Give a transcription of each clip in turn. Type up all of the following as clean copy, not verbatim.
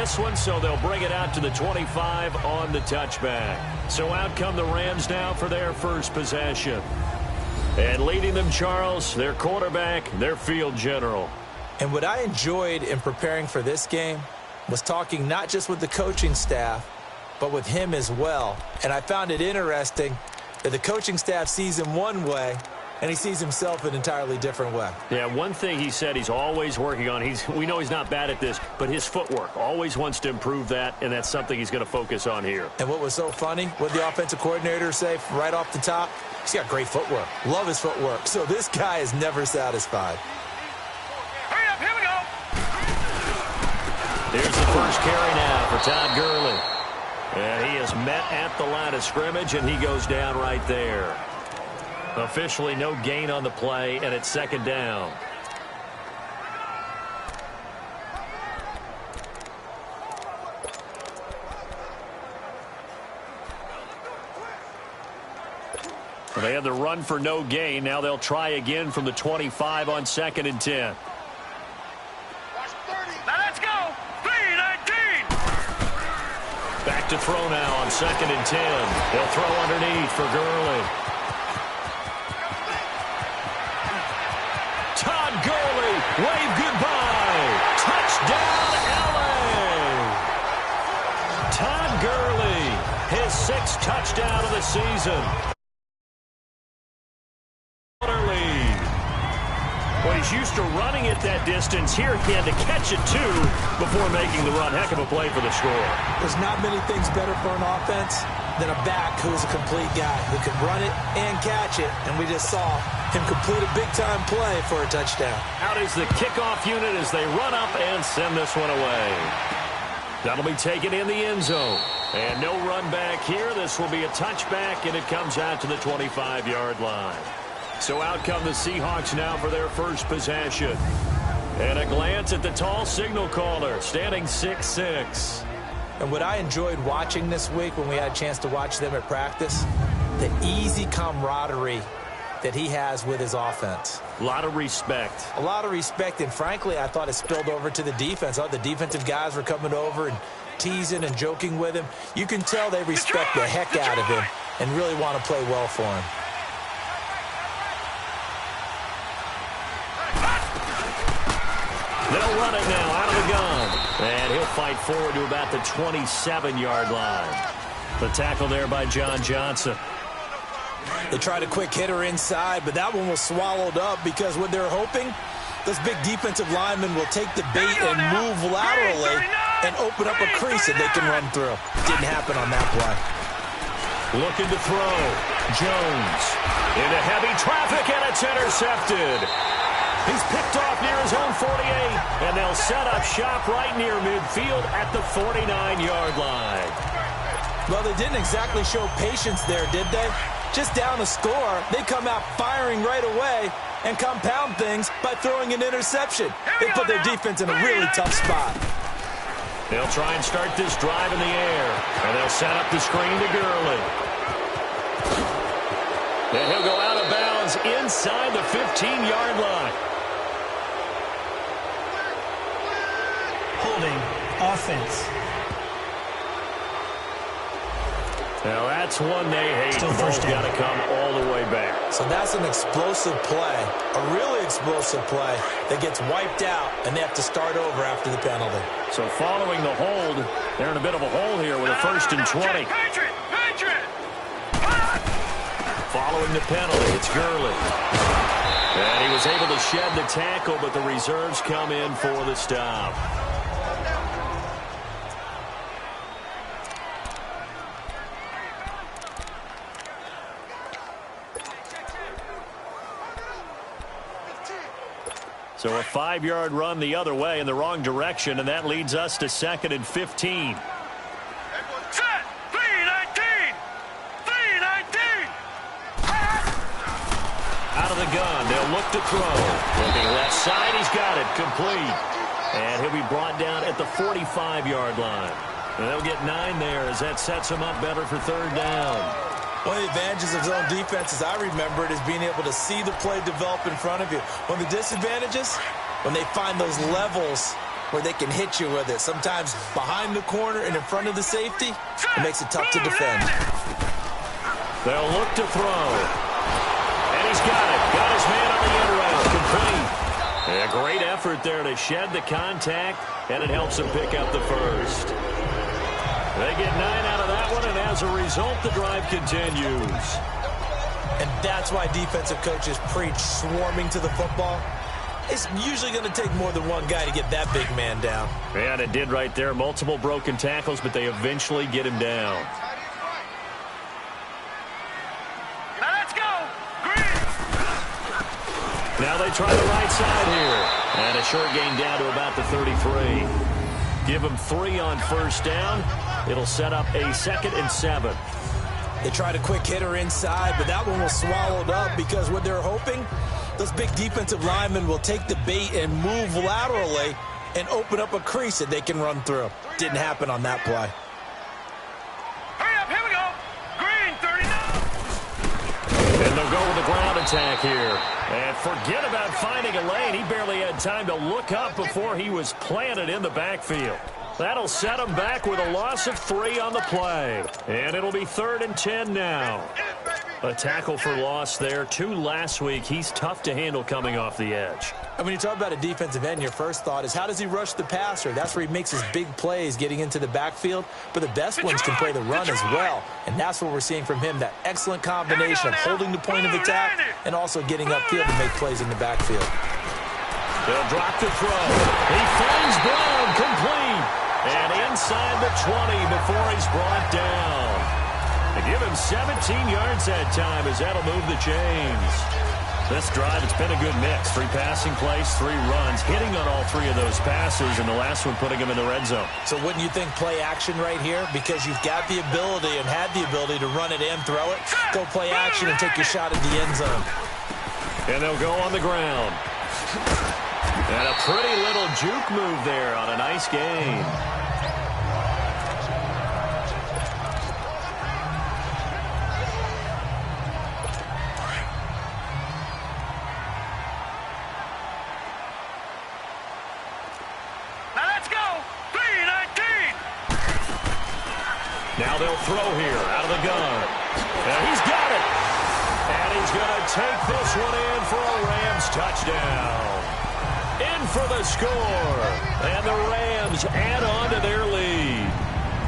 this one, so they'll bring it out to the 25 on the touchback. So out come the Rams now for their first possession. And leading them, Charles, their quarterback, their field general. And what I enjoyed in preparing for this game was talking not just with the coaching staff, but with him as well. And I found it interesting that the coaching staff sees him one way, and he sees himself an entirely different way. Yeah, one thing he said he's always working on, we know he's not bad at this, but his footwork, always wants to improve that, and that's something he's going to focus on here. And what was so funny, what the offensive coordinator say right off the top? He's got great footwork. Love his footwork. So this guy is never satisfied. Hurry up, here we go. Here's the first carry now for Todd Gurley. And he is met at the line of scrimmage, and he goes down right there. Officially no gain on the play, and it's second down. They had the run for no gain. Now they'll try again from the 25 on 2nd and 10. Now let's go. 3-19. Back to throw now on 2nd and 10. They'll throw underneath for Gurley. Todd Gurley, wave goodbye. Touchdown, L.A. Todd Gurley, his 6th touchdown of the season. Well, he's used to running it that distance. Here he had to catch it, too, before making the run. Heck of a play for the score. There's not many things better for an offense than a back who's a complete guy who can run it and catch it. And we just saw him complete a big-time play for a touchdown. Out is the kickoff unit as they run up and send this one away. That'll be taken in the end zone. And no run back here. This will be a touchback, and it comes out to the 25-yard line. So out come the Seahawks now for their first possession. And a glance at the tall signal caller, standing 6'6". And what I enjoyed watching this week when we had a chance to watch them at practice, the easy camaraderie that he has with his offense. A lot of respect. A lot of respect, and frankly, I thought it spilled over to the defense. I thought the defensive guys were coming over and teasing and joking with him. You can tell they respect the heck out of him and really want to play well for him. They'll run it now out of the gun. And he'll fight forward to about the 27-yard line. The tackle there by John Johnson. They tried a quick hitter inside, but that one was swallowed up because what they're hoping, those big defensive linemen will take the bait and move laterally and open up a crease that they can run through. Didn't happen on that play. Looking to throw. Jones into heavy traffic, and it's intercepted. He's picked off near his own 48, and they'll set up shop right near midfield at the 49-yard line. Well, they didn't exactly show patience there, did they? Just down a score, they come out firing right away and compound things by throwing an interception. They put their defense in a really tough spot. They'll try and start this drive in the air, and they'll set up the screen to Gurley. And he'll go out of bounds inside the 15-yard line. Holding offense. Now that's one they hate. The ball's got to come all the way back. So that's an explosive play, a really explosive play that gets wiped out, and they have to start over after the penalty. So following the hold, they're in a bit of a hole here with a 1st and 20. Following the penalty, it's Gurley. And he was able to shed the tackle, but the reserves come in for the stop. So a 5-yard run the other way in the wrong direction, and that leads us to 2nd and 15. Set! 3-19! 3-19! Out of the gun, they'll look to throw. Looking left side, he's got it, complete. And he'll be brought down at the 45-yard line. And they'll get 9 there as that sets him up better for 3rd down. One of the advantages of zone defense, as I remember it, is being able to see the play develop in front of you. One of the disadvantages, when they find those levels where they can hit you with it. Sometimes behind the corner and in front of the safety, it makes it tough to defend. They'll look to throw. And he's got it. Got his man on the end route. Complete. A great effort there to shed the contact, and it helps them pick up the first. They get 9 out of that one, and as a result, the drive continues. And that's why defensive coaches preach swarming to the football. It's usually going to take more than one guy to get that big man down. And it did right there. Multiple broken tackles, but they eventually get him down. Now let's go. Green. Now they try the right side here. And a short gain down to about the 33. Give them 3 on first down. It'll set up a 2nd and 7. They tried a quick hitter inside, but that one was swallowed up because what they're hoping, those big defensive linemen will take the bait and move laterally and open up a crease that they can run through. Didn't happen on that play. Hurry up, here we go. Green, 39. And they'll go with the ground attack here. And forget about finding a lane. He barely had time to look up before he was planted in the backfield. That'll set him back with a loss of 3 on the play. And it'll be 3rd and 10 now. A tackle for loss there. 2 last week. He's tough to handle coming off the edge. And when you talk about a defensive end, your first thought is how does he rush the passer? That's where he makes his big plays getting into the backfield. But the best ones can play the run as well. And that's what we're seeing from him, that excellent combination of holding the point of attack and also getting upfield to make plays in the backfield. They'll drop the throw. He finds Brown complete. And inside the 20 before he's brought down. They give him 17 yards that time as that'll move the chains. This drive, it's been a good mix. 3 passing plays, 3 runs, hitting on all 3 of those passes, and the last one putting him in the red zone. So wouldn't you think play action right here? Because you've got the ability and had the ability to run it and throw it. Go play action and take your shot at the end zone. And they'll go on the ground. And a pretty little juke move there on a nice gain. Now let's go. 3-19. Now they'll throw here out of the gun. And he's got it. And he's going to take this one in for a Rams touchdown. In for the score. And the Rams add on to their lead.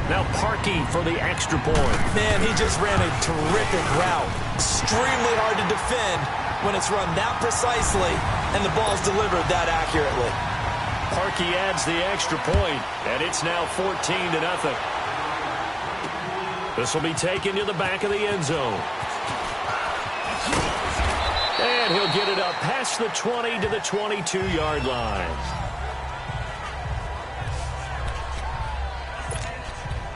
Now Parkey for the extra point. Man, he just ran a terrific route. Extremely hard to defend when it's run that precisely and the ball's delivered that accurately. Parkey adds the extra point, and it's now 14-0. This will be taken to the back of the end zone. And he'll get it up past the 20 to the 22-yard line.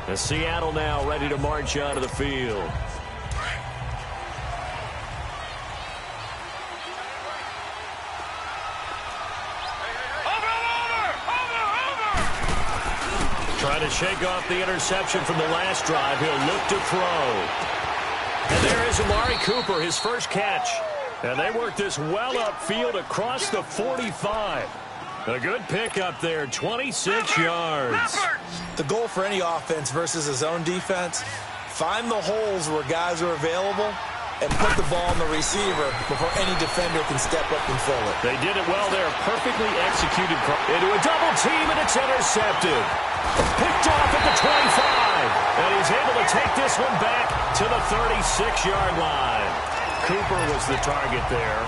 And Seattle now ready to march out of the field. Trying to shake off the interception from the last drive. He'll look to throw. And there is Amari Cooper, his first catch. And they work this well upfield across the 45. A good pickup there, 26 yards. The goal for any offense versus his own defense, find the holes where guys are available and put the ball on the receiver before any defender can step up and fill it. They did it well there, perfectly executed into a double team, and it's intercepted. Picked off at the 25, and he's able to take this one back to the 36-yard line. Cooper was the target there.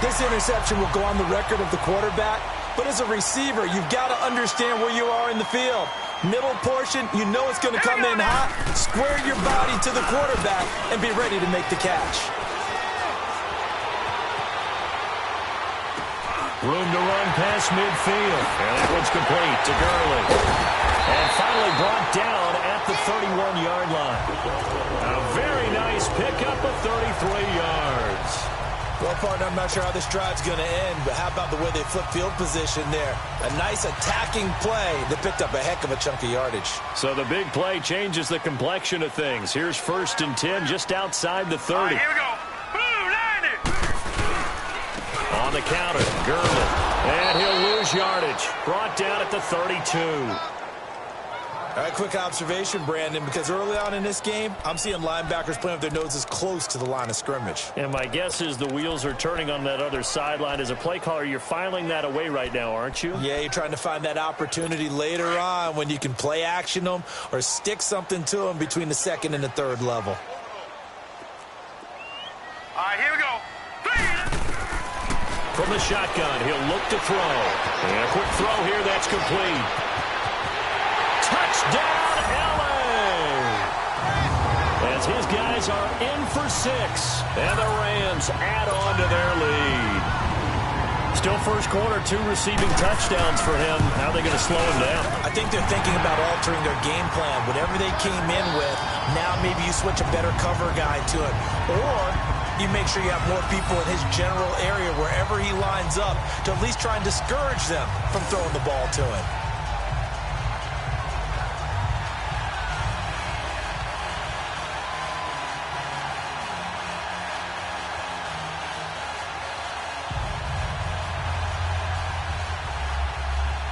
This interception will go on the record of the quarterback, but as a receiver, you've got to understand where you are in the field. Middle portion, you know it's going to come in hot. Square your body to the quarterback and be ready to make the catch. Room to run past midfield. And that one's complete to Gurley. And finally brought down at the 31-yard line. A very nice pickup of 33 yards. Well, partner, I'm not sure how this drive's going to end, but how about the way they flip field position there? A nice attacking play that picked up a heck of a chunk of yardage. So the big play changes the complexion of things. Here's 1st and 10 just outside the 30. All right, here we go. Blue, line it. On the counter, Gurley. And he'll lose lose yardage. Brought down at the 32. All right, quick observation, Brandon, because early on in this game, I'm seeing linebackers playing with their noses close to the line of scrimmage. And my guess is the wheels are turning on that other sideline. As a play caller, you're filing that away right now, aren't you? Yeah, you're trying to find that opportunity later on when you can play action them or stick something to them between the second and the third level. All right, here we go. From the shotgun, he'll look to throw. And a quick throw here, that's complete. Touchdown, L.A. As his guys are in for 6. And the Rams add on to their lead. Still first quarter, 2 receiving touchdowns for him. How are they going to slow him down? I think they're thinking about altering their game plan. Whatever they came in with, now maybe you switch a better cover guy to it. Or you make sure you have more people in his general area wherever he lines up to at least try and discourage them from throwing the ball to him.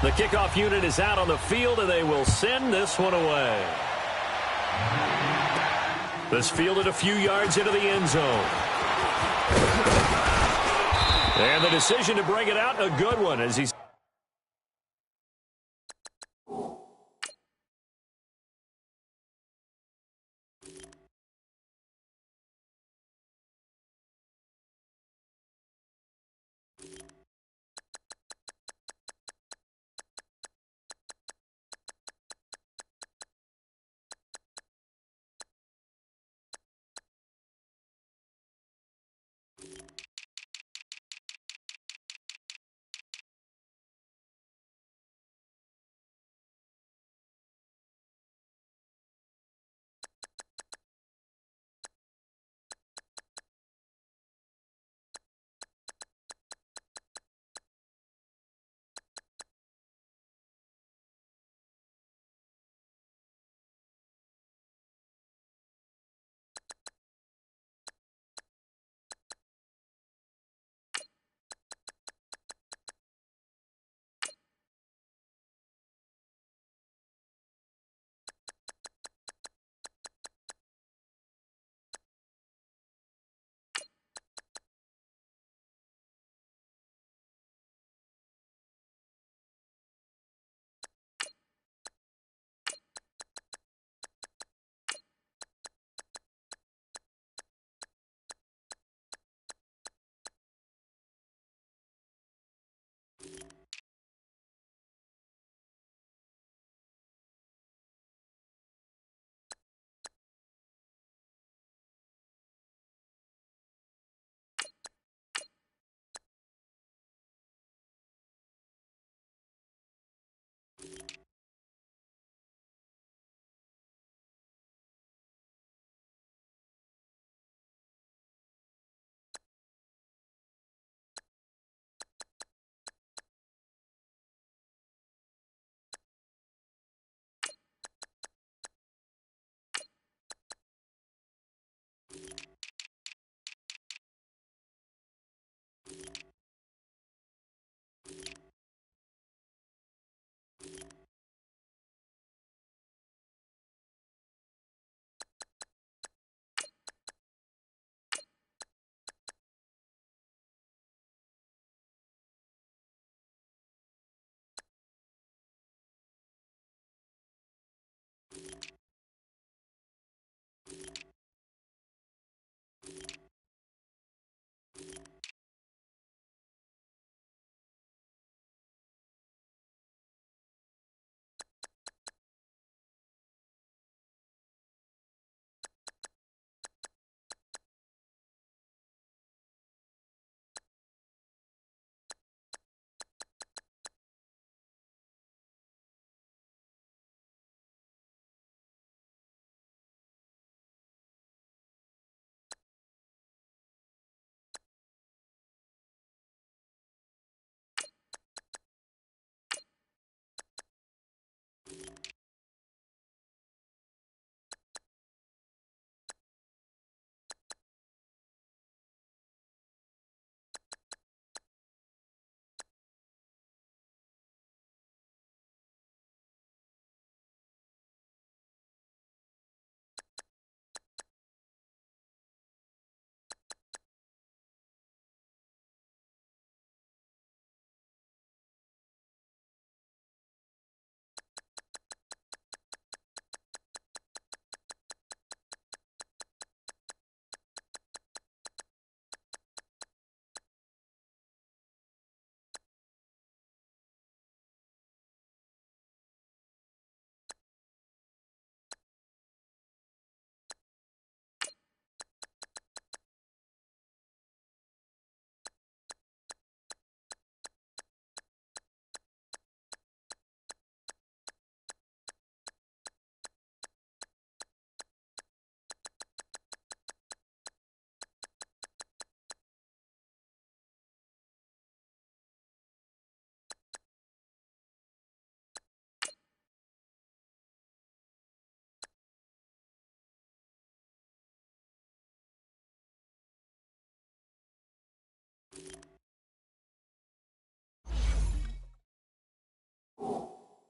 The kickoff unit is out on the field, and they will send this one away. This fielded a few yards into the end zone. And the decision to bring it out, a good one, as he's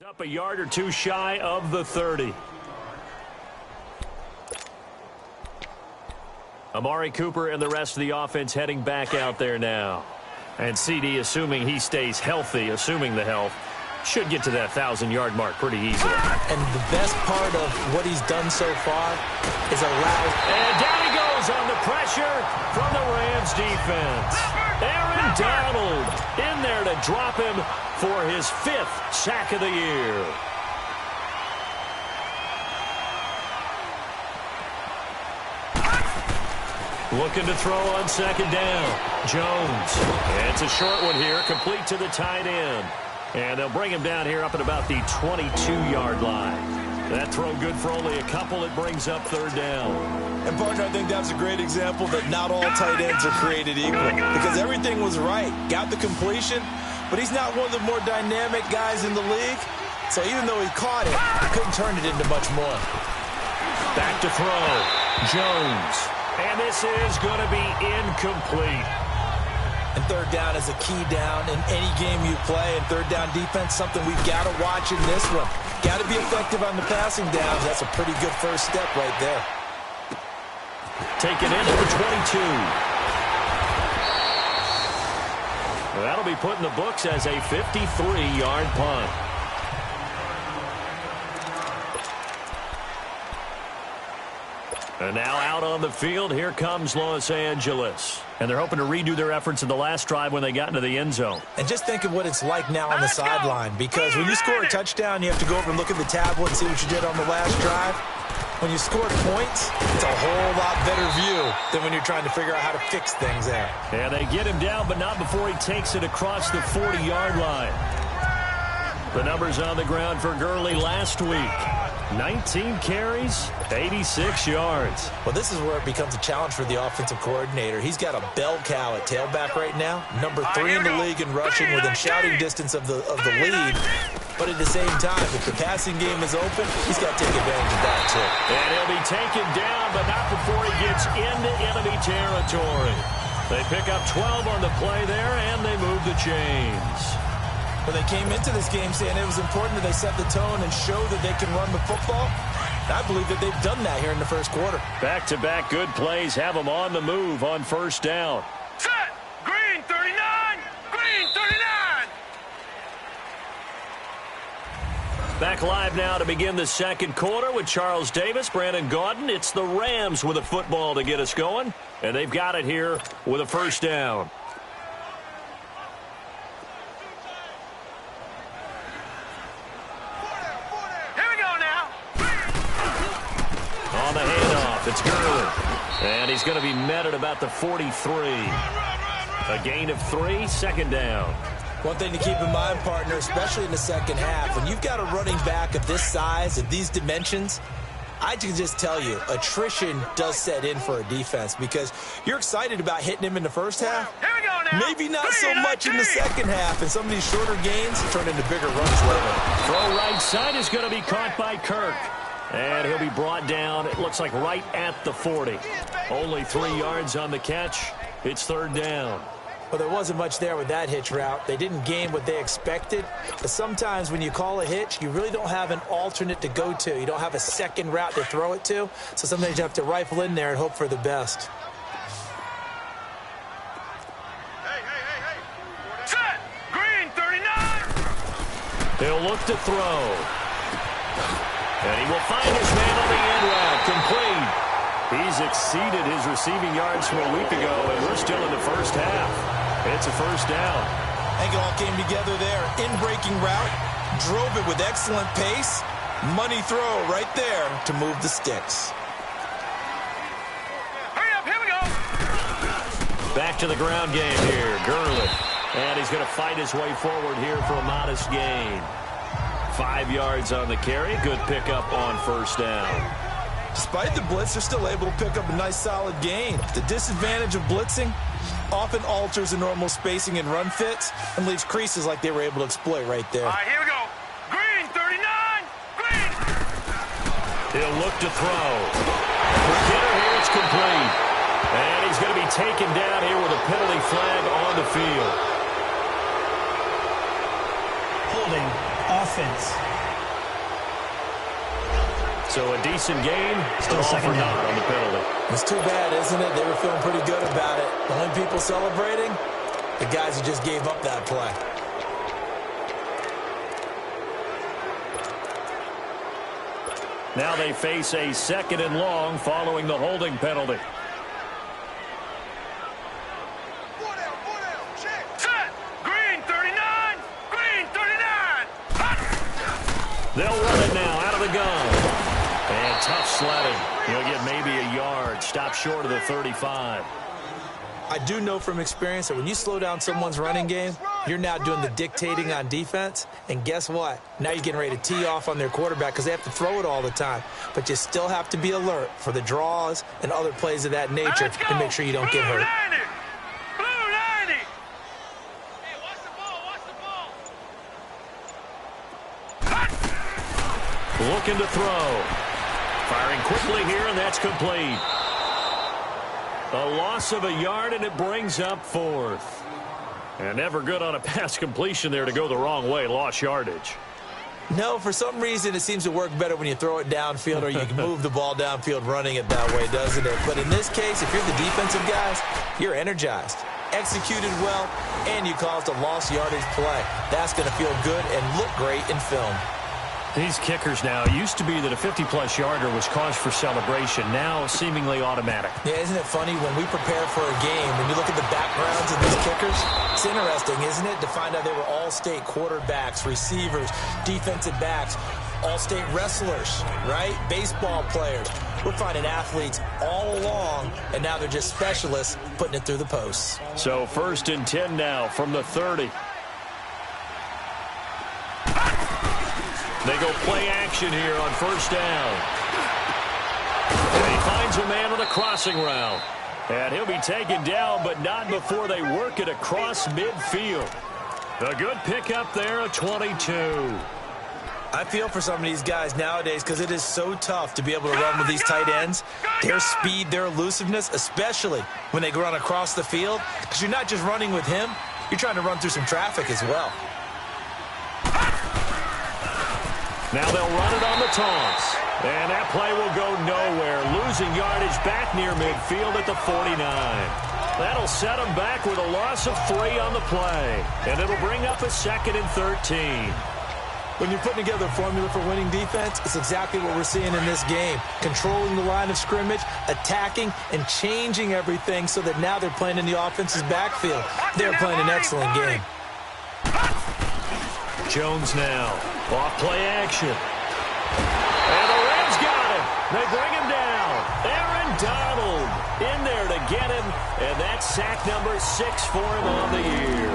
Up a yard or two shy of the 30. Amari Cooper and the rest of the offense heading back out there now. And CD, assuming he stays healthy, assuming the health, should get to that 1,000-yard mark pretty easily. And the best part of what he's done so far is allow... And down he goes on the pressure from the Rams defense. Aaron Donald in there to drop him for his 5th sack of the year. Looking to throw on second down. Jones. And it's a short one here, complete to the tight end. And they'll bring him down here up at about the 22-yard line. That throw good for only a couple. It brings up third down. And, partner, I think that's a great example that not all tight ends are created equal. Because everything was right. Got the completion, but he's not one of the more dynamic guys in the league. So even though he caught it, he couldn't turn it into much more. Back to throw. Jones. And this is going to be incomplete. And third down is a key down in any game you play. And third down defense, something we've got to watch in this one. Got to be effective on the passing downs. That's a pretty good first step right there. Taken into the 22. Well, that'll be put in the books as a 53-yard punt. And now out on the field, here comes Los Angeles. And they're hoping to redo their efforts in the last drive when they got into the end zone. And just think of what it's like now on the sideline. Because when you score a touchdown, you have to go over and look at the tablet and see what you did on the last drive. When you score points, it's a whole lot better view than when you're trying to figure out how to fix things there. And they get him down, but not before he takes it across the 40-yard line. The numbers on the ground for Gurley last week. 19 carries, 86 yards. Well, this is where it becomes a challenge for the offensive coordinator. He's got a bell cow at tailback right now. Number 3 in the league in rushing within shouting distance of the lead. But at the same time, if the passing game is open, he's got to take advantage of that, too. And he'll be taken down, but not before he gets into enemy territory. They pick up 12 on the play there, and they move the chains. Well, they came into this game saying it was important that they set the tone and show that they can run the football. And I believe that they've done that here in the first quarter. Back-to-back good plays have them on the move on first down. Set. Green 39. Green 39. Back live now to begin the second quarter with Charles Davis, Brandon Gaudin. It's the Rams with a football to get us going. And they've got it here with a first down. On the handoff, it's Gurley. And he's going to be met at about the 43. A gain of 3, second down. One thing to keep in mind, partner, especially in the second half, when you've got a running back of this size, of these dimensions, I can just tell you, attrition does set in for a defense because you're excited about hitting him in the first half. Here we go now. Maybe not so much in the second half, and some of these shorter gains turn into bigger runs later. Throw right side is going to be caught by Kirk. And he'll be brought down, it looks like right at the 40. Only 3 yards on the catch. It's third down. Well, there wasn't much there with that hitch route. They didn't gain what they expected. But sometimes when you call a hitch, you really don't have an alternate to go to. You don't have a second route to throw it to. So sometimes you have to rifle in there and hope for the best. Set. Green 39. He'll look to throw. And he will find his man on the end route, complete. He's exceeded his receiving yards from a week ago, and we're still in the first half. It's a first down. I think it all came together there. In-breaking route, drove it with excellent pace. Money throw right there to move the sticks. Hurry up, here we go. Back to the ground game here, Gurley. And he's going to fight his way forward here for a modest gain. 5 yards on the carry. Good pickup on first down. Despite the blitz, they're still able to pick up a nice solid gain. The disadvantage of blitzing often alters the normal spacing and run fits and leaves creases like they were able to exploit right there. All right, here we go. Green 39. Green. He'll look to throw. For Kidder here, it's complete. And he's going to be taken down here with a penalty flag on the field. Holding offense. So a decent game, Still second down on the penalty. It's too bad, isn't it? They were feeling pretty good about it. The only people celebrating, the guys who just gave up that play. Now they face a 2nd and long following the holding penalty. Set. Green 39. Green 39. Hot. They'll run it now out of the gun. And tough sledding. He'll get maybe a yard. Stop short of the 35. I do know from experience that when you slow down someone's running game, you're now doing the dictating on defense. And guess what? Now you're getting ready to tee off on their quarterback because they have to throw it all the time. But you still have to be alert for the draws and other plays of that nature to make sure you don't get hurt. Blue 90. Hey, watch the ball, watch the ball. Looking to throw. Firing quickly here, and that's complete. A loss of a yard, and it brings up 4th. And never good on a pass completion there to go the wrong way. Lost yardage. No, for some reason, it seems to work better when you throw it downfield or you can move the ball downfield running it that way, doesn't it? But in this case, if you're the defensive guys, you're energized, executed well, and you caused a lost yardage play. That's going to feel good and look great in film. These kickers now, it used to be that a 50-plus yarder was cause for celebration. Now seemingly automatic. Yeah, isn't it funny when we prepare for a game, when you look at the backgrounds of these kickers, it's interesting, isn't it, to find out they were all-state quarterbacks, receivers, defensive backs, all-state wrestlers, right? Baseball players. We're finding athletes all along, and now they're just specialists putting it through the posts. So 1st and 10 now from the 30. They go play action here on 1st down. And he finds a man on a crossing route. And he'll be taken down, but not before they work it across midfield. A good pickup there, a 22. I feel for some of these guys nowadays because it is so tough to be able to run with these tight ends. Their speed, their elusiveness, especially when they run across the field. Because you're not just running with him, you're trying to run through some traffic as well. Now they'll run it on the taunts. And that play will go nowhere. Losing yardage back near midfield at the 49. That'll set them back with a loss of 3 on the play. And it'll bring up a 2nd and 13. When you're putting together a formula for winning defense, it's exactly what we're seeing in this game. Controlling the line of scrimmage, attacking, and changing everything so that now they're playing in the offense's backfield. They're playing an excellent game. Jones now. Off play action. And the Rams got him. They bring him down. Aaron Donald in there to get him. And that's sack number 6 for him on the year.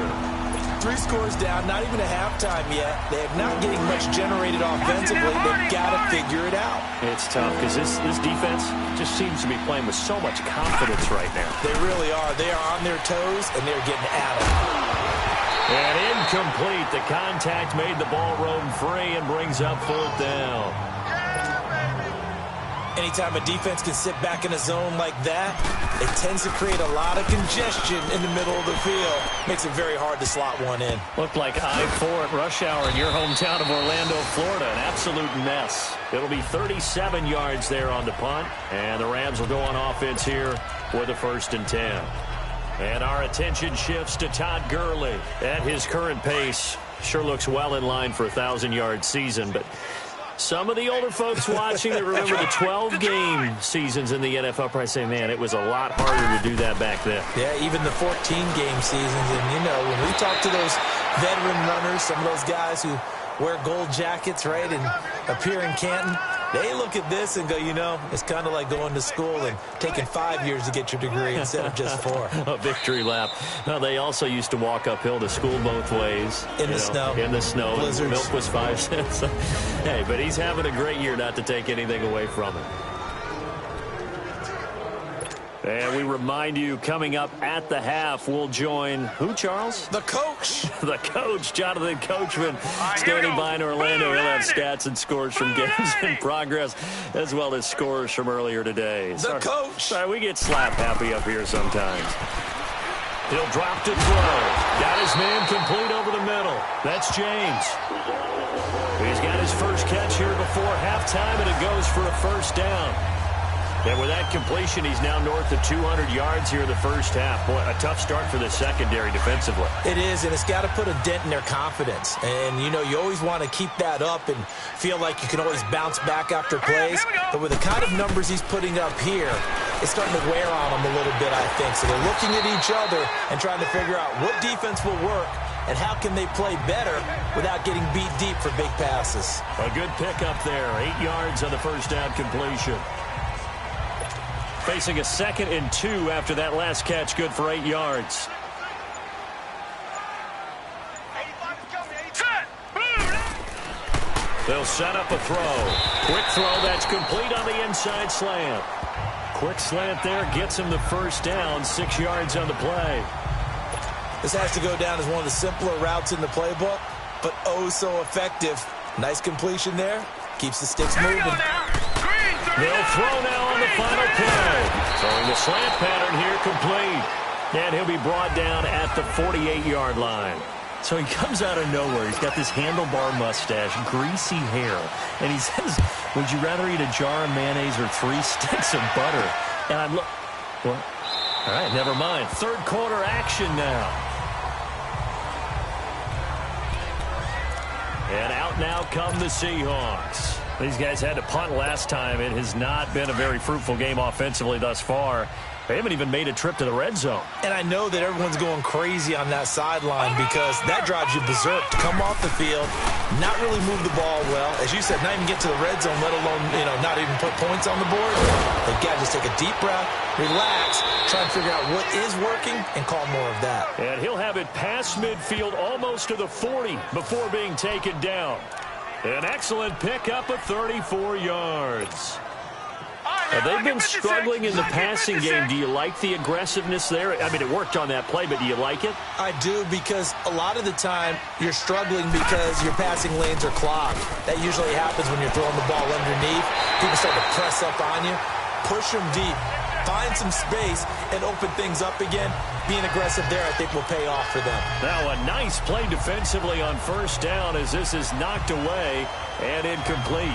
3 scores down, not even a halftime yet. They are not getting much generated offensively. They've got to figure it out. It's tough because this defense just seems to be playing with so much confidence right now. They really are. They are on their toes, and they're getting at them. And incomplete. The contact made the ball roam free and brings up 4th down. Anytime a defense can sit back in a zone like that, it tends to create a lot of congestion in the middle of the field. Makes it very hard to slot one in. Looked like I-4 at rush hour in your hometown of Orlando, Florida. An absolute mess. It'll be 37 yards there on the punt. And the Rams will go on offense here with a 1st and 10. And our attention shifts to Todd Gurley. At his current pace, sure looks well in line for a 1,000-yard season. But some of the older folks watching that remember the 12-game seasons in the NFL probably say, man, it was a lot harder to do that back then. Yeah, even the 14-game seasons. And, you know, when we talk to those veteran runners, some of those guys who wear gold jackets, right, and appear in Canton, they look at this and go, you know, it's kind of like going to school and taking 5 years to get your degree instead of just 4. A victory lap. Now, they also used to walk uphill to school both ways. In the snow. In the snow. Blizzards. Milk was 5 cents. Hey, but he's having a great year, not to take anything away from him. And we remind you, coming up at the half, we'll join who, Charles? The coach. The coach, Jonathan Coachman, standing by in Orlando. He'll have stats and scores from games in progress, as well as scores from earlier today. The coach. Sorry, we get slap happy up here sometimes. He'll drop to throw. Got his man complete over the middle. That's James. He's got his first catch here before halftime, and it goes for a first down. And with that completion, he's now north of 200 yards here in the first half. Boy, a tough start for the secondary defensively. It is, and it's got to put a dent in their confidence. And, you know, you always want to keep that up and feel like you can always bounce back after plays. But with the kind of numbers he's putting up here, it's starting to wear on them a little bit, I think. So they're looking at each other and trying to figure out what defense will work and how can they play better without getting beat deep for big passes. A good pickup there. 8 yards on the first down completion. Facing a 2nd and 2 after that last catch, good for 8 yards. They'll set up a throw. Quick throw, that's complete on the inside slant. Quick slant there, gets him the first down, 6 yards on the play. This has to go down as one of the simpler routes in the playbook, but oh so effective. Nice completion there. Keeps the sticks moving. They'll throw now on the final play. Throwing the slant pattern here complete. And he'll be brought down at the 48-yard line. So he comes out of nowhere. He's got this handlebar mustache, greasy hair. And he says, would you rather eat a jar of mayonnaise or 3 sticks of butter? And I'm look. What? All right, never mind. Third quarter action now. And out now come the Seahawks. These guys had to punt last time. It has not been a very fruitful game offensively thus far. They haven't even made a trip to the red zone. And I know that everyone's going crazy on that sideline because that drives you berserk to come off the field, not really move the ball well. As you said, not even get to the red zone, let alone, not even put points on the board. They've got to just take a deep breath, relax, try and figure out what is working, and call more of that. And he'll have it past midfield almost to the 40 before being taken down. An excellent pickup of 34 yards. They've been struggling in the passing game. Do you like the aggressiveness there? I mean, it worked on that play, but do you like it? I do, because a lot of the time you're struggling because your passing lanes are clogged. That usually happens when you're throwing the ball underneath. People start to press up on you. Push them deep. Find some space and open things up again. Being aggressive there, I think, will pay off for them. Now a nice play defensively on first down as this is knocked away and incomplete.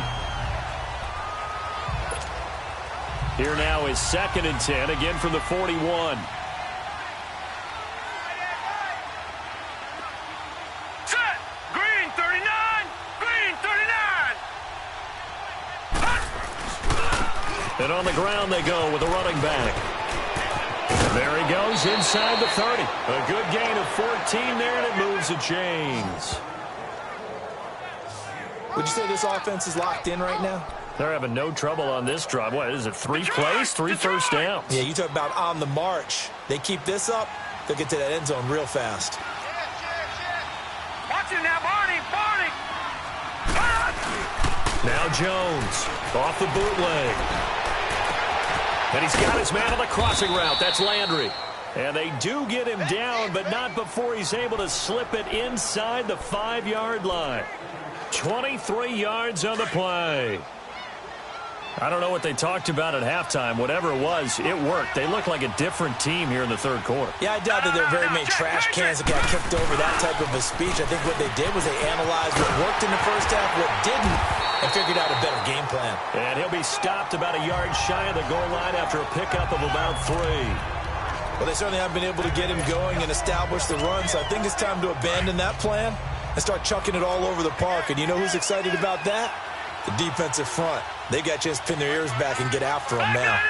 Here now is 2nd and 10, again from the 41. Set! Green 39! Green 39! And on the ground they go with a running back. There he goes inside the 30. A good gain of 14 there, and it moves the chains. Would you say this offense is locked in right now? They're having no trouble on this drive. What is it, 3 plays, 3 first downs? Yeah, you talk about on the march. They keep this up, they'll get to that end zone real fast. Watch it now, Barney! Barney! Now Jones off the bootleg. And he's got his man on the crossing route. That's Landry. And they do get him down, but not before he's able to slip it inside the 5-yard line. 23 yards on the play. I don't know what they talked about at halftime. Whatever it was, it worked. They look like a different team here in the third quarter. Yeah, I doubt that there are very many trash cans that got kicked over that type of a speech. I think what they did was they analyzed what worked in the first half, what didn't, and figured out a better game plan. And he'll be stopped about a yard shy of the goal line after a pickup of about 3. Well, they certainly haven't been able to get him going and establish the run, so I think it's time to abandon that plan and start chucking it all over the park. And you know who's excited about that? The defensive front. They got a chance to pin their ears back and get after him now.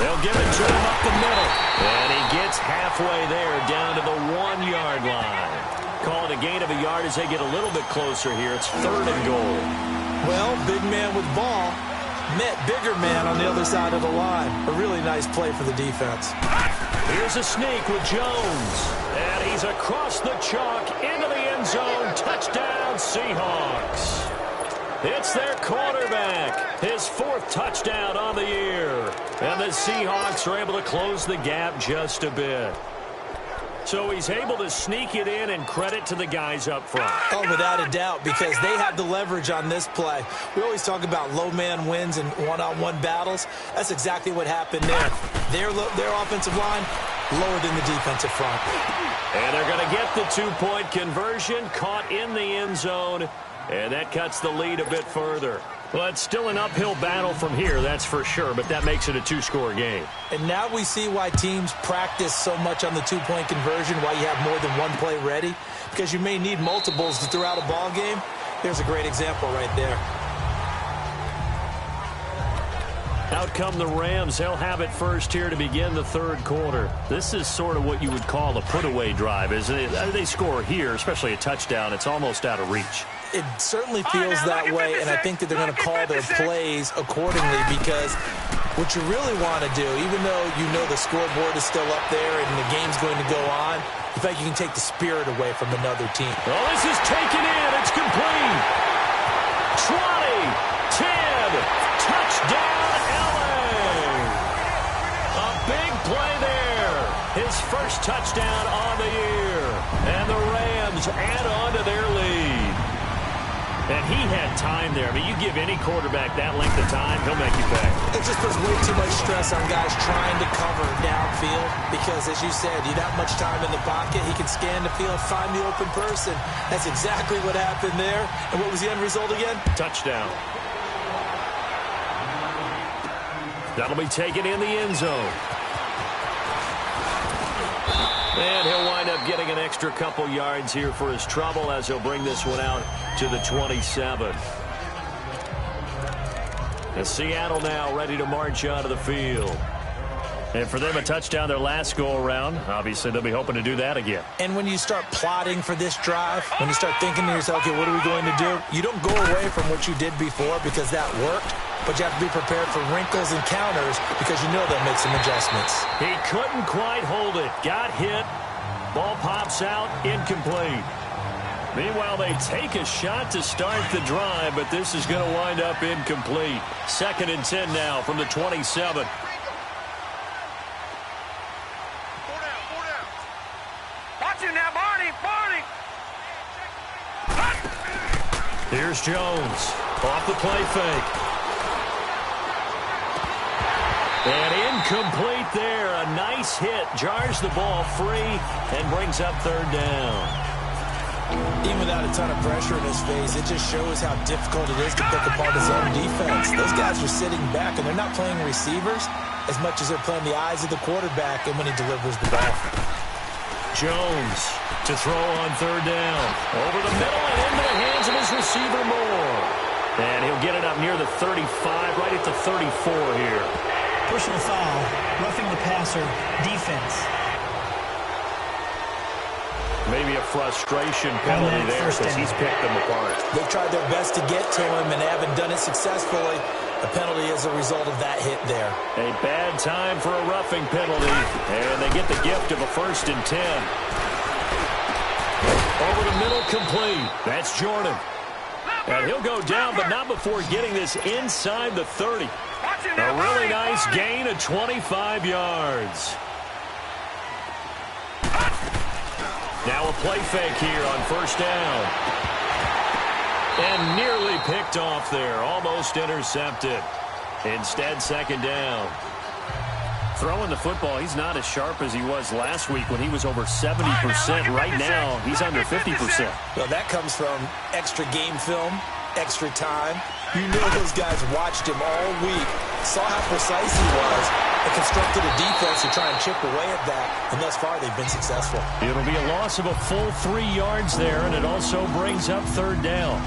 They'll give it to him up the middle. And he gets halfway there down to the 1-yard line. Call it a gain of a yard as they get a little bit closer here. It's 3rd and goal. Well, big man with ball met bigger man on the other side of the line. A really nice play for the defense. Here's a sneak with Jones. And he's across the chalk into the end zone. Touchdown, Seahawks. It's their quarterback. His 4th touchdown on the year. And the Seahawks are able to close the gap just a bit. So he's able to sneak it in, and credit to the guys up front. Oh, without a doubt, because they have the leverage on this play. We always talk about low man wins and one-on-one battles. That's exactly what happened there. Their offensive line lower than the defensive front. And they're going to get the two-point conversion, caught in the end zone, and that cuts the lead a bit further. Well, it's still an uphill battle from here, that's for sure, but that makes it a two-score game. And now we see why teams practice so much on the two-point conversion, why you have more than one play ready, because you may need multiples to throw out a ball game. There's a great example right there. Out come the Rams. They'll have it first here to begin the third quarter. This is sort of what you would call a put-away drive, isn't it? They score here, especially a touchdown. It's almost out of reach. It certainly feels that way, and I think that they're going to call their plays accordingly, because what you really want to do, even though you know the scoreboard is still up there and the game's going to go on, in fact, you can take the spirit away from another team. Oh, this is taken in. It's complete. 20, 10, touchdown, LA. A big play there. His first touchdown on the year. And the Rams add on to their lead. And he had time there. I mean, you give any quarterback that length of time, he'll make you pay. It just puts way too much stress on guys trying to cover downfield because, as you said, you have that much time in the pocket. He can scan the field, find the open person. That's exactly what happened there. And what was the end result again? Touchdown. That'll be taken in the end zone. And he'll wind up getting an extra couple yards here for his trouble as he'll bring this one out to the 27. And Seattle now ready to march out of the field. And for them, a touchdown their last go-around. Obviously, they'll be hoping to do that again. And when you start plotting for this drive, when you start thinking to yourself, okay, what are we going to do? You don't go away from what you did before because that worked. But you have to be prepared for wrinkles and counters because you know they'll make some adjustments. He couldn't quite hold it. Got hit. Ball pops out. Incomplete. Meanwhile, they take a shot to start the drive, but this is going to wind up incomplete. 2nd and 10 now from the 27. 4 down. Watch him now, Barney. Here's Jones. Off the play fake. And incomplete there. A nice hit. Jars the ball free and brings up 3rd down. Even without a ton of pressure in his face, it just shows how difficult it is to pick apart his own defense. Those guys are sitting back, and they're not playing receivers as much as they're playing the eyes of the quarterback and when he delivers the ball. Jones to throw on 3rd down. Over the middle and into the hands of his receiver Moore. And he'll get it up near the 35, right at the 34 here. Personal foul, roughing the passer, defense. Maybe a frustration penalty there because he's picked them apart. They've tried their best to get to him and haven't done it successfully. A penalty as a result of that hit there. A bad time for a roughing penalty, and they get the gift of a 1st and 10. Over the middle, complete. That's Jordan. And he'll go down, but not before getting this inside the 30. A really nice gain of 25 yards. Now a play fake here on 1st down. And nearly picked off there. Almost intercepted. Instead, 2nd down. Throwing the football, he's not as sharp as he was last week when he was over 70%. Right now, he's under 50%. Well, that comes from extra game film, extra time. You know those guys watched him all week, saw how precise he was, and constructed a defense to try and chip away at that. And thus far, they've been successful. It'll be a loss of a full 3 yards there, and it also brings up 3rd down.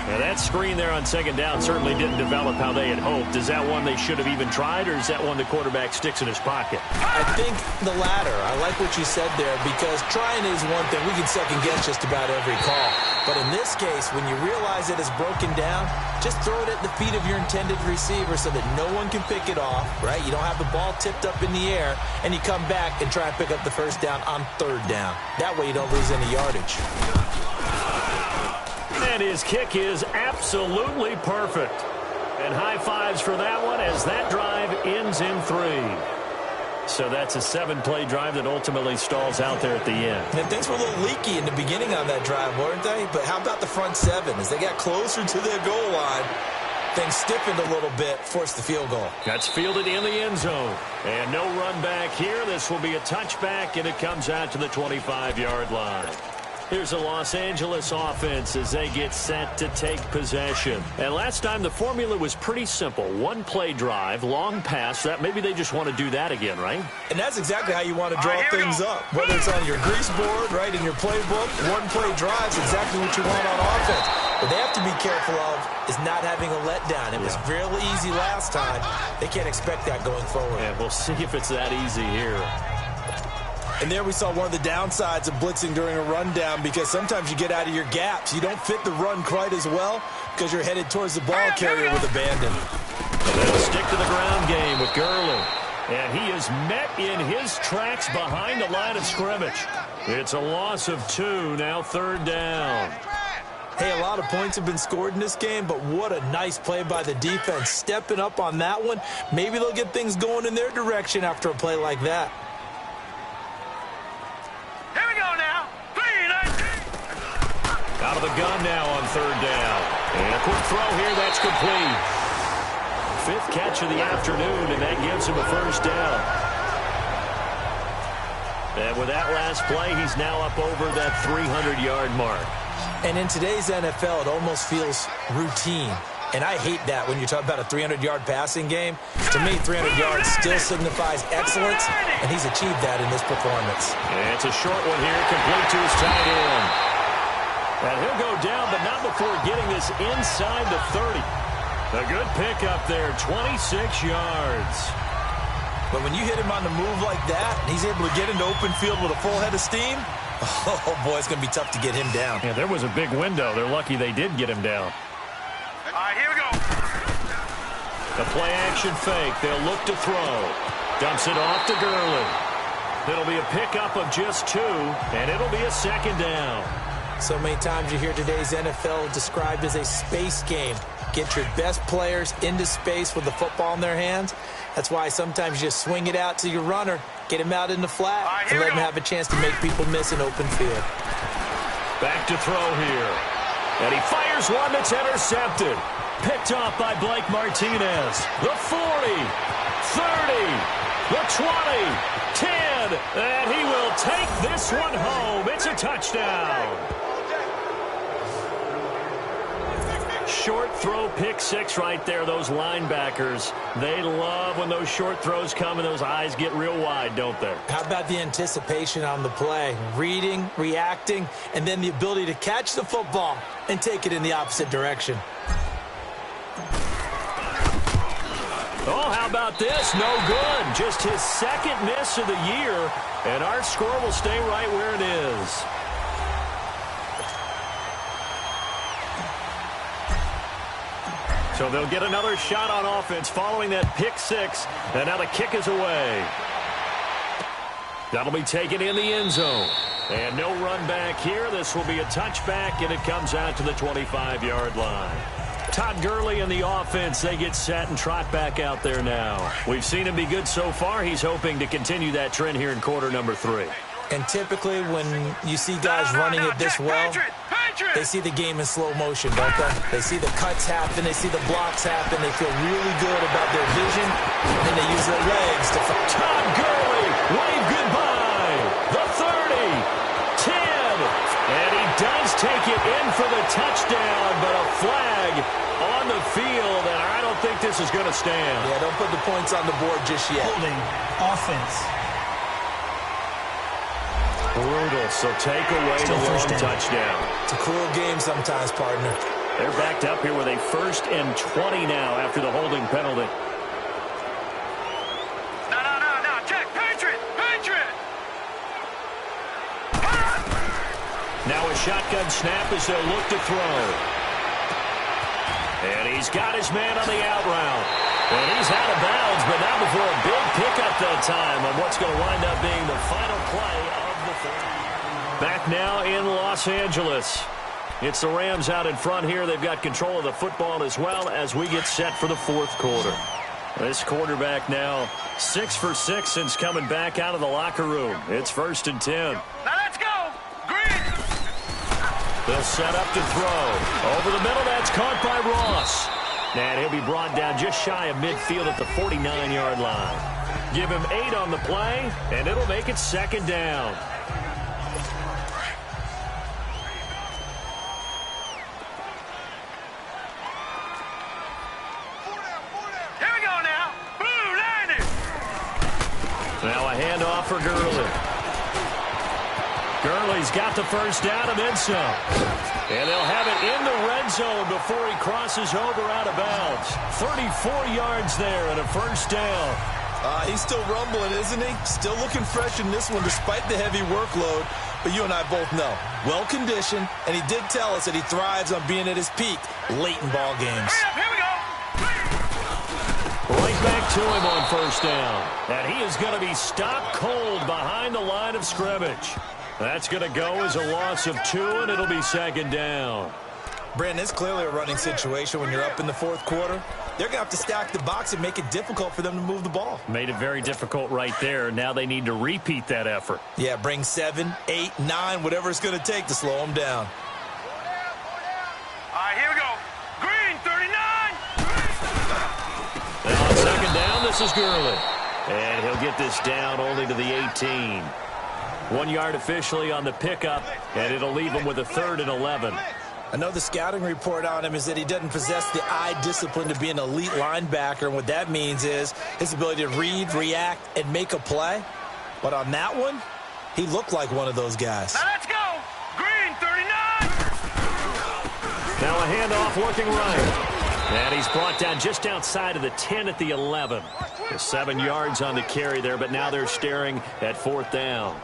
Now, that screen there on 2nd down certainly didn't develop how they had hoped. Is that one they should have even tried, or is that one the quarterback sticks in his pocket? I think the latter. I like what you said there, because trying is one thing. We can second-guess just about every call. But in this case, when you realize it is broken down, just throw it at the feet of your intended receiver so that no one can pick it off, right? You don't have the ball tipped up in the air, and you come back and try and pick up the 1st down on 3rd down. That way you don't lose any yardage. And his kick is absolutely perfect. And high fives for that one as that drive ends in 3. So that's a 7-play drive that ultimately stalls out there at the end. And things were a little leaky in the beginning on that drive, weren't they? But how about the front 7? As they got closer to their goal line, things stiffened a little bit, forced the field goal. That's fielded in the end zone. And no run back here. This will be a touchback, and it comes out to the 25-yard line. Here's a Los Angeles offense as they get set to take possession. And last time the formula was pretty simple. 1-play drive, long pass. That maybe they just want to do that again, right? And that's exactly how you want to draw things up. Whether it's on your grease board, right, in your playbook, 1-play drive is exactly what you want on offense. What they have to be careful of is not having a letdown. It was real easy last time. They can't expect that going forward. And we'll see if it's that easy here. And there we saw one of the downsides of blitzing during a rundown, because sometimes you get out of your gaps. You don't fit the run quite as well because you're headed towards the ball carrier with abandon. They'll stick to the ground game with Gurley. And he is met in his tracks behind the line of scrimmage. It's a loss of 2, now 3rd down. Hey, a lot of points have been scored in this game, but what a nice play by the defense. Stepping up on that one, maybe they'll get things going in their direction after a play like that. Out of the gun now on 3rd down. And a quick throw here, that's complete. 5th catch of the afternoon, and that gives him a 1st down. And with that last play, he's now up over that 300-yard mark. And in today's NFL, it almost feels routine. And I hate that when you talk about a 300-yard passing game. To me, 300 yards still signifies excellence, and he's achieved that in this performance. And it's a short one here, complete to his tight end. And he'll go down, but not before getting this inside the 30. A good pickup there, 26 yards. But when you hit him on the move like that, and he's able to get into open field with a full head of steam, oh, boy, it's going to be tough to get him down. Yeah, there was a big window. They're lucky they did get him down. All right, here we go. The play-action fake. They'll look to throw. Dumps it off to Gurley. It'll be a pickup of just 2, and it'll be a 2nd down. So many times you hear today's NFL described as a space game. Get your best players into space with the football in their hands. That's why sometimes you just swing it out to your runner, get him out in the flat, and let him have a chance to make people miss an open field. Back to throw here. And he fires one that's intercepted. Picked off by Blake Martinez. The 40, 30, the 20, 10, and he will take this one home. It's a touchdown. Short throw, pick 6 right there. Those linebackers, they love when those short throws come and those eyes get real wide, don't they? How about the anticipation on the play? Reading, reacting, and then the ability to catch the football and take it in the opposite direction. Oh, how about this? No good. Just his 2nd miss of the year, and our score will stay right where it is. So they'll get another shot on offense following that pick 6, and now the kick is away. That'll be taken in the end zone. And no run back here. This will be a touchback, and it comes out to the 25-yard line. Todd Gurley and the offense, they get set and trot back out there now. We've seen him be good so far. He's hoping to continue that trend here in quarter number 3. And typically when you see guys running it this well, they see the game in slow motion, don't they? They see the cuts happen, they see the blocks happen, they feel really good about their vision, and then they use their legs to fight. Todd Gurley, wave goodbye. The 30, 10, and he does take it in for the touchdown, but a flag on the field, and I don't think this is going to stand. Yeah, don't put the points on the board just yet. Holding offense. Brutal, so take away the long touchdown. It's a cruel game sometimes, partner. They're backed up here with a 1st and 20 now after the holding penalty. No, check, Patriot. Now a shotgun snap as they'll look to throw. And he's got his man on the out route. And he's out of bounds, but not before a big pickup that time on what's going to wind up being the final play of the 3rd. Back now in Los Angeles. It's the Rams out in front here. They've got control of the football as well as we get set for the 4th quarter. This quarterback now 6 for 6 since coming back out of the locker room. It's 1st and 10. Now let's go. Green. They'll set up to throw. Over the middle, that's caught by Ross. And he'll be brought down just shy of midfield at the 49-yard line. Give him 8 on the play, and it'll make it 2nd down. Here we go now. Blue landing. Now a handoff for Gurley. Gurley's got the first down and then some. And they'll have it in the red zone before he crosses over out of bounds. 34 yards there and a first down. He's still rumbling, isn't he? Still looking fresh in this one despite the heavy workload. But you and I both know, well-conditioned, and he did tell us that he thrives on being at his peak late in ball games. Here we go. Right back to him on first down. And he is going to be stopped cold behind the line of scrimmage. That's going to go as a loss of 2, and it'll be 2nd down. Brandon, it's clearly a running situation when you're up in the 4th quarter. They're going to have to stack the box and make it difficult for them to move the ball. Made it very difficult right there. Now they need to repeat that effort. Yeah, bring 7, 8, 9, whatever it's going to take to slow them down. All right, here we go. Green, 39. Now on 2nd down, this is Gurley. And he'll get this down only to the 18. 1 yard officially on the pickup, and it'll leave him with a 3rd and 11. I know the scouting report on him is that he doesn't possess the eye discipline to be an elite linebacker, and what that means is his ability to read, react, and make a play. But on that one, he looked like one of those guys. Now let's go. Green, 39. Now a handoff looking right. And he's brought down just outside of the 10 at the 11. 7 yards on the carry there, but now they're staring at 4th down.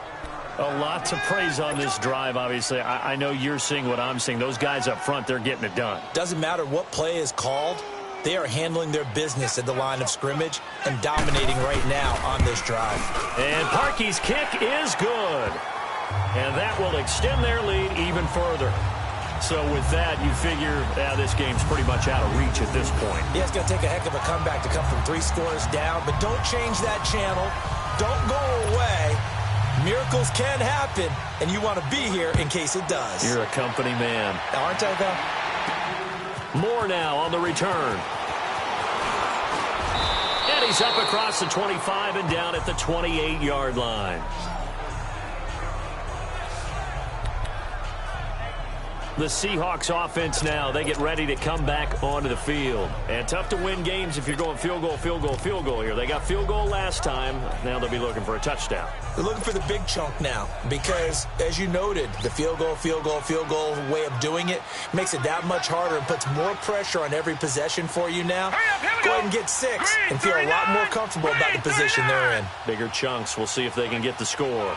A lot to praise on this drive, obviously. I know you're seeing what I'm seeing. Those guys up front, they're getting it done. Doesn't matter what play is called. They are handling their business at the line of scrimmage and dominating right now on this drive. And Parkey's kick is good. And that will extend their lead even further. So with that, you figure this game's pretty much out of reach at this point. Yeah, it's going to take a heck of a comeback to come from 3 scores down, but don't change that channel. Don't go away. Miracles can happen, and you want to be here in case it does. You're a company man. Aren't I, though? More now on the return. And he's up across the 25 and down at the 28-yard line. The Seahawks offense now, they get ready to come back onto the field. And tough to win games if you're going field goal, field goal, field goal here. They got field goal last time. Now they'll be looking for a touchdown. They're looking for the big chunk now because, as you noted, the field goal way of doing it makes it that much harder and puts more pressure on every possession for you now. Go ahead and get 6 and feel a lot more comfortable about the position they're in. Bigger chunks. We'll see if they can get the score.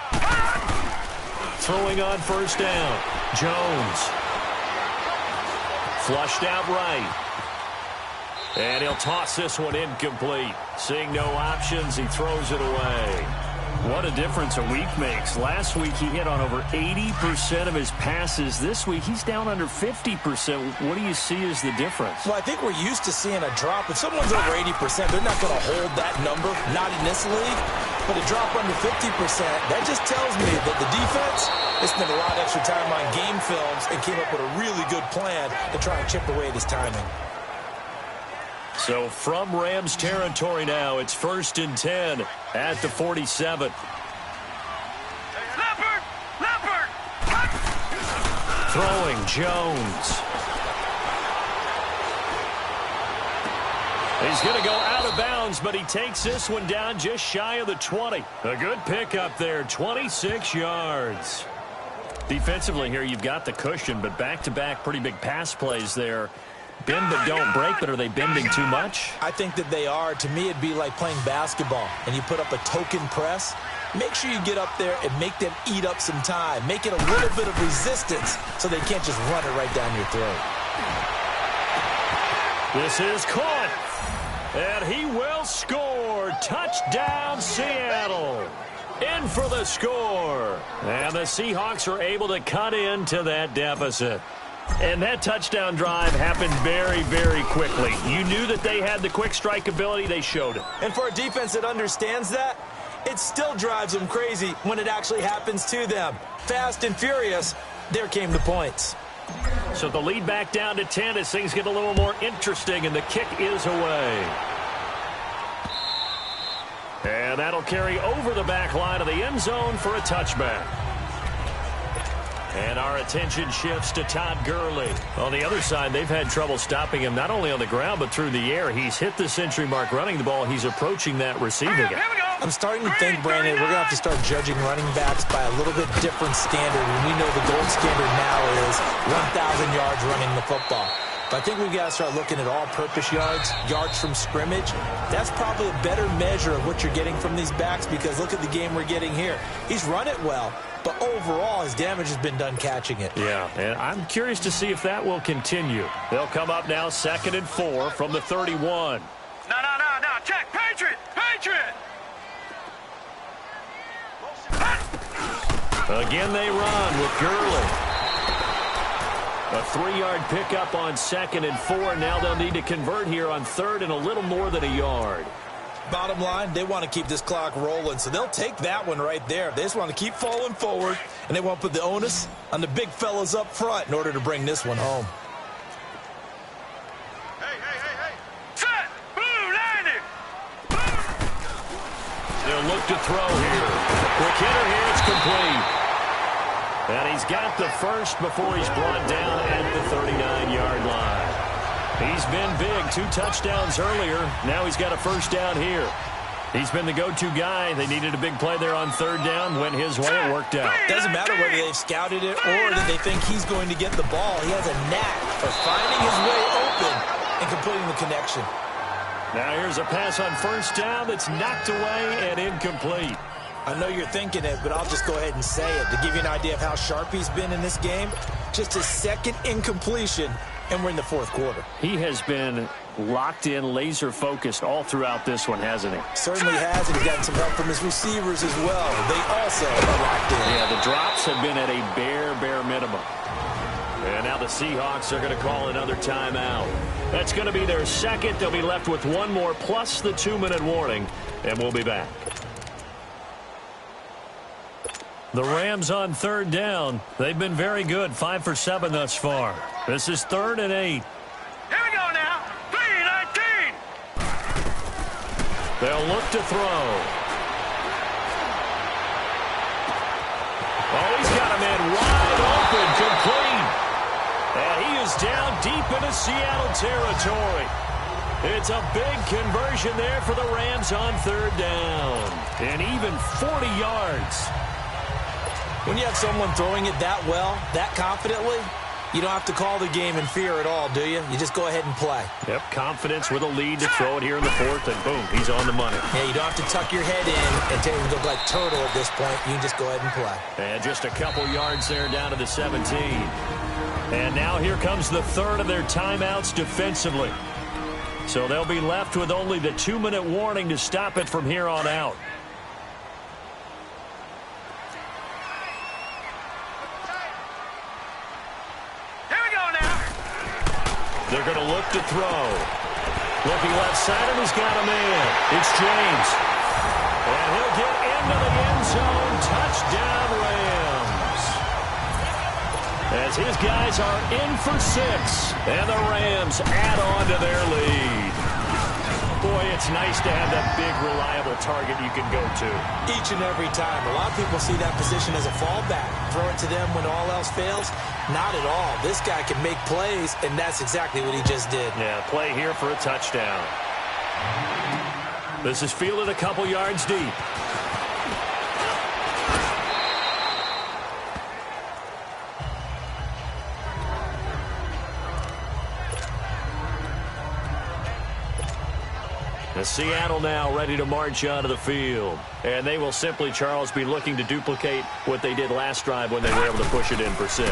Throwing on first down. Jones. Flushed out right. And he'll toss this one incomplete. Seeing no options, he throws it away. What a difference a week makes. Last week, he hit on over 80% of his passes. This week, he's down under 50%. What do you see as the difference? Well, I think we're used to seeing a drop. If someone's over 80%, they're not going to hold that number, not in this league. But a drop under 50%, that just tells me that the defense has spent a lot of extra time on game films and came up with a really good plan to try and chip away at his timing. So from Rams territory now, it's 1st and 10 at the 47. Leopard! Throwing Jones. He's going to go out of bounds, but he takes this one down just shy of the 20. A good pickup there, 26 yards. Defensively here, you've got the cushion, but back-to-back pretty big pass plays there. Bend but don't break, but are they bending too much? I think that they are. To me, it'd be like playing basketball, and you put up a token press. Make sure you get up there and make them eat up some time. Make it a little bit of resistance so they can't just run it right down your throat. This is caught, and he will score. Touchdown, Seattle. In for the score. And the Seahawks are able to cut into that deficit. And that touchdown drive happened very, very quickly. You knew that they had the quick strike ability. They showed it. And for a defense that understands that, it still drives them crazy when it actually happens to them. Fast and furious, there came the points. So the lead back down to 10 as things get a little more interesting, and the kick is away. And that'll carry over the back line of the end zone for a touchback. And our attention shifts to Todd Gurley. On the other side, they've had trouble stopping him not only on the ground but through the air. He's hit the century mark running the ball. He's approaching that receiving it. I'm starting to think, Brandon, we're going to have to start judging running backs by a little bit different standard. And we know the gold standard now is 1,000 yards running the football. But I think we've got to start looking at all-purpose yards, yards from scrimmage. That's probably a better measure of what you're getting from these backs because look at the game we're getting here. He's run it well, but overall his damage has been done catching it. Yeah, and I'm curious to see if that will continue. They'll come up now 2nd and 4 from the 31. No. Check. Patriot. Again they run with Gurley. A 3-yard pickup on 2nd and 4. Now they'll need to convert here on 3rd and a little more than a yard. Bottom line, they want to keep this clock rolling, so they'll take that one right there. They just want to keep falling forward, and they want to put the onus on the big fellas up front in order to bring this one home. Hey. Set. Blue, line it. They'll look to throw here. Quick hitter here. It's complete. And he's got the first before he's brought down at the 39-yard line. He's been big. 2 touchdowns earlier. Now he's got a first down here. He's been the go-to guy. They needed a big play there on 3rd down. Went his way. It worked out. Doesn't matter whether they've scouted it or that they think he's going to get the ball. He has a knack for finding his way open and completing the connection. Now here's a pass on 1st down that's knocked away and incomplete. I know you're thinking it, but I'll just go ahead and say it. To give you an idea of how sharp he's been in this game, just his 2nd incompletion, and we're in the 4th quarter. He has been locked in, laser-focused all throughout this one, hasn't he? Certainly has, and he's gotten some help from his receivers as well. They also are locked in. Yeah, the drops have been at a bare minimum. And now the Seahawks are going to call another timeout. That's going to be their 2nd. They'll be left with 1 more plus the 2-minute warning, and we'll be back. The Rams on 3rd down. They've been very good, 5 for 7 thus far. This is 3rd and 8. Here we go now. 3-19. They'll look to throw. Oh, he's got a man wide open, complete. And he is down deep into Seattle territory. It's a big conversion there for the Rams on 3rd down. And even 40 yards. When you have someone throwing it that well, that confidently, you don't have to call the game in fear at all, do you? You just go ahead and play. Yep, confidence with a lead to throw it here in the 4th, and boom, he's on the money. Yeah, you don't have to tuck your head in and take him to look like turtle at this point. You can just go ahead and play. And just a couple yards there down to the 17. And now here comes the 3rd of their timeouts defensively. So they'll be left with only the 2-minute warning to stop it from here on out. They're going to look to throw. Looking left side, and he's got a man. It's James. And he'll get into the end zone. Touchdown, Rams. As his guys are in for 6. And the Rams add on to their lead. Boy, it's nice to have that big, reliable target you can go to. Each and every time. A lot of people see that position as a fallback. Throw it to them when all else fails. Not at all. This guy can make plays, and that's exactly what he just did. Yeah, play here for a touchdown. This is fielded a couple yards deep. Seattle now ready to march onto the field. And they will simply, Charles, be looking to duplicate what they did last drive when they were able to push it in for 6.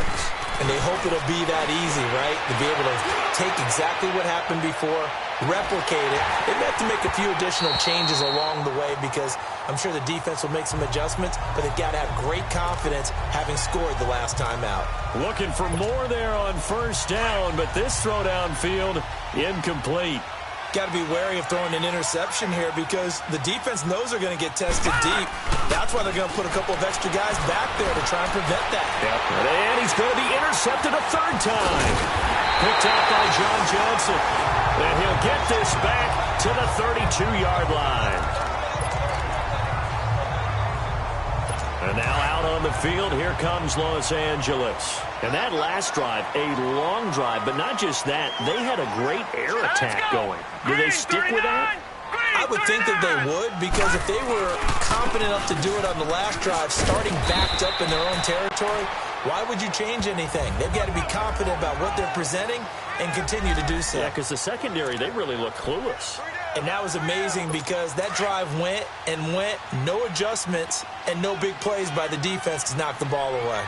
And they hope it'll be that easy, right? To be able to take exactly what happened before, replicate it. They may have to make a few additional changes along the way because I'm sure the defense will make some adjustments, but they've got to have great confidence having scored the last time out. Looking for more there on first down, but this throw downfield incomplete. Got to be wary of throwing an interception here because the defense knows they're going to get tested deep. That's why they're going to put a couple of extra guys back there to try and prevent that. Yep. And he's going to be intercepted a third time. Picked out by John Johnson. And he'll get this back to the 32-yard line. And now out on the field, here comes Los Angeles. And that last drive, a long drive, but not just that, they had a great air attack going. Do they stick with that? I would think that they would, because if they were confident enough to do it on the last drive, starting backed up in their own territory, why would you change anything? They've got to be confident about what they're presenting and continue to do so. Yeah, because the secondary, they really look clueless. And that was amazing because that drive went and went, no adjustments, and no big plays by the defense to knock the ball away.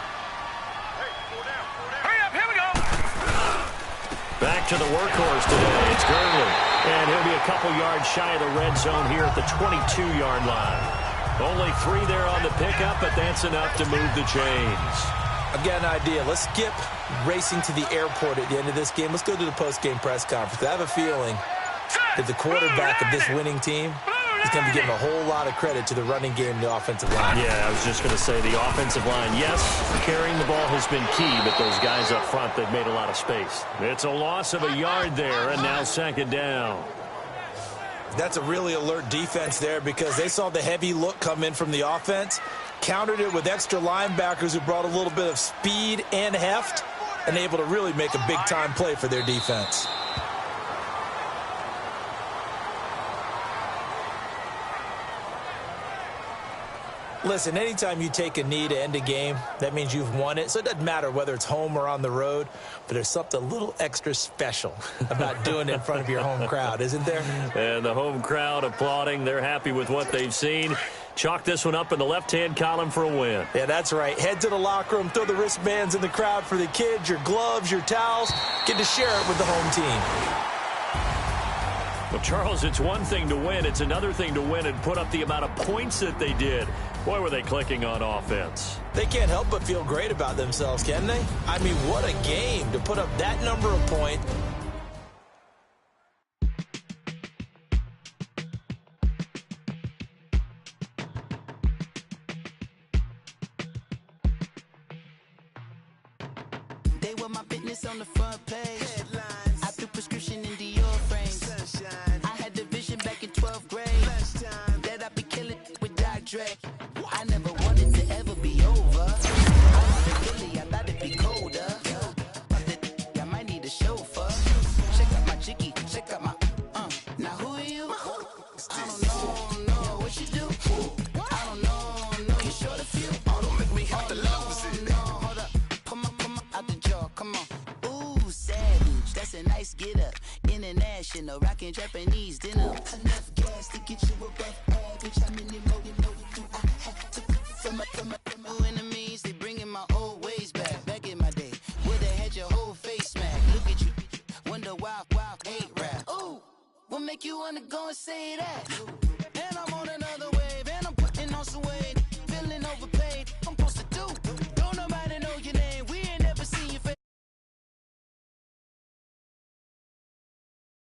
Hurry up, here we go. Back to the workhorse today. It's Gurley. And he'll be a couple yards shy of the red zone here at the 22-yard line. Only 3 there on the pickup, but that's enough to move the chains. I've got an idea. Let's skip racing to the airport at the end of this game. Let's go to the post-game press conference. I have a feeling that the quarterback of this winning team is going to be giving a whole lot of credit to the running game and the offensive line. Yeah, I was just going to say the offensive line, yes, carrying the ball has been key, but those guys up front, they've made a lot of space. It's a loss of a yard there, and now second down. That's a really alert defense there because they saw the heavy look come in from the offense, countered it with extra linebackers who brought a little bit of speed and heft, and able to really make a big-time play for their defense. Listen, anytime you take a knee to end a game, that means you've won it. So it doesn't matter whether it's home or on the road, but there's something a little extra special about doing it in front of your home crowd, isn't there? And the home crowd applauding. They're happy with what they've seen. Chalk this one up in the left-hand column for a win. Yeah, that's right. Head to the locker room, throw the wristbands in the crowd for the kids, your gloves, your towels. Get to share it with the home team. Well, Charles, it's one thing to win. It's another thing to win and put up the amount of points that they did. Boy, were they clicking on offense. They can't help but feel great about themselves, can they? I mean, what a game to put up that number of points. They were my business on the front page. Headlines. I threw prescription in Dior frames. Sunshine. I had the vision back in 12th grade. Lunchtime. That I'd be killing with Dr. Dre. I never wanted to ever be over. I thought it'd be colder. I might need a chauffeur. Check out my chicky, check out my Now who are you? I don't know what you do. I don't know you short a few. Don't make me have to lose it. Hold up, come on, out the jaw, come on. Ooh, savage, that's a nice get up. International, rockin' Japanese dinner. Enough gas to get you above average. How many more you know do I have to from my enemies? They bringing my old ways back. Back in my day, would've had your whole face smacked. Look at you, wonder why hate rap. Ooh, what make you wanna go and say that? And I'm on another wave, and I'm putting on some weight.